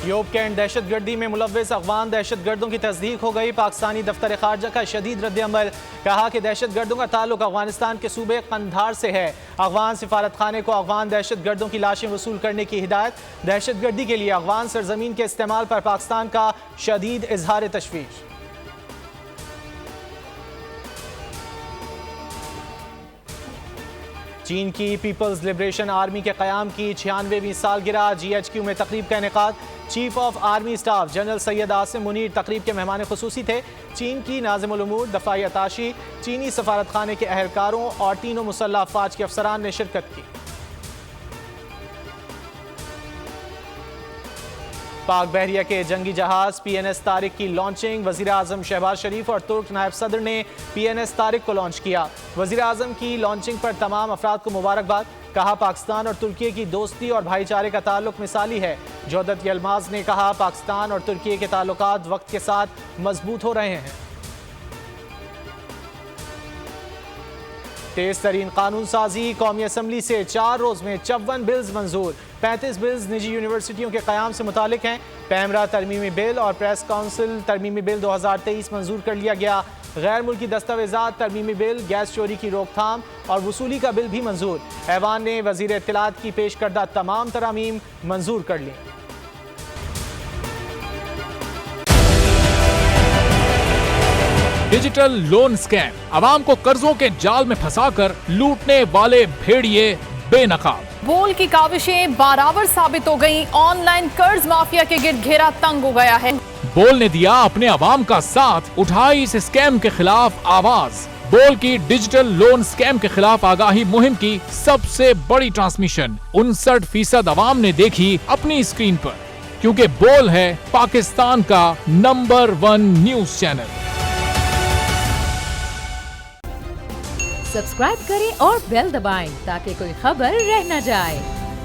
Europe cantt दहशतगर्दी में मुलव्विस अफगान दहशतगर्दों की तस्दीक हो गई। पाकिस्तानी दफ्तर खारजा का शदीद रद्द-ए-अमल, कहा कि दहशतगर्दों का ताल्लुक अफगानिस्तान के सूबे कंधार से है। अफगान सिफारत खाने को अफगान दहशतगर्दों की लाशें वसूल करने की हिदायत। दहशतगर्दी के लिए अफगान सरजमीन के इस्तेमाल पर पाकिस्तान का शदीद इजहार तशवीश। चीन की पीपल्स लिबरेशन आर्मी के क़याम की 96वीं सालगिरह। GHQ में तकरीब का इनेकाद। Chief of army staff general Syed Asim Munir तकरीब के मेहमान खुसूसी थे। चीन की नाज़िमुल उमूर दफ़ाई अताशी, चीनी सफारत खाने के अहलकारों और तीनों मुसल्लह अफवाज के अफसरान ने शिरकत की। पाक बहरिया के जंगी जहाज PNS तारिक की लॉन्चिंग। वज़ीर आज़म शहबाज शरीफ और तुर्क नायब सदर ने PNS तारिक को लॉन्च किया। वज़ीर आज़म की लॉन्चिंग पर तमाम अफराद को मुबारकबाद। कहा पाकिस्तान और तुर्की की दोस्ती और भाईचारे का ताल्लुक मिसाली है। जौदत यलमाज ने कहा पाकिस्तान और तुर्की के ताल्लुकात वक्त के साथ मजबूत हो रहे हैं। तेज तरीन कानून साजी। कौमी असम्बली से 4 रोज में 54 बिल्स मंजूर। 35 बिल्स निजी यूनिवर्सिटियों के क़याम से मुतालिक हैं। पैमरा तरमीमी बिल और प्रेस काउंसिल तरमीमी बिल 2023 मंजूर कर लिया गया। गैर मुल्की दस्तावेजात तरमीमी बिल, गैस चोरी की रोकथाम और वसूली का बिल भी मंजूर। ऐवान ने वजीर इत्तलात की पेश करदा तमाम तरामीम मंजूर कर ली। डिजिटल लोन स्कैम, आवाम को कर्जों के जाल में फंसाकर लूटने वाले भेड़िए बेनकाब। बोल की काविशें बाराबर साबित हो गईं। ऑनलाइन कर्ज माफिया के गिर्द घेरा तंग हो गया है। बोल ने दिया अपने आवाम का साथ, उठाई इस स्कैम के खिलाफ आवाज। बोल की डिजिटल लोन स्कैम के खिलाफ आगाही मुहिम की सबसे बड़ी ट्रांसमिशन 59% आवाम ने देखी अपनी स्क्रीन पर, क्योंकि बोल है पाकिस्तान का नंबर 1 न्यूज चैनल। सब्सक्राइब करें और बेल दबाएं ताकि कोई खबर रह न जाए।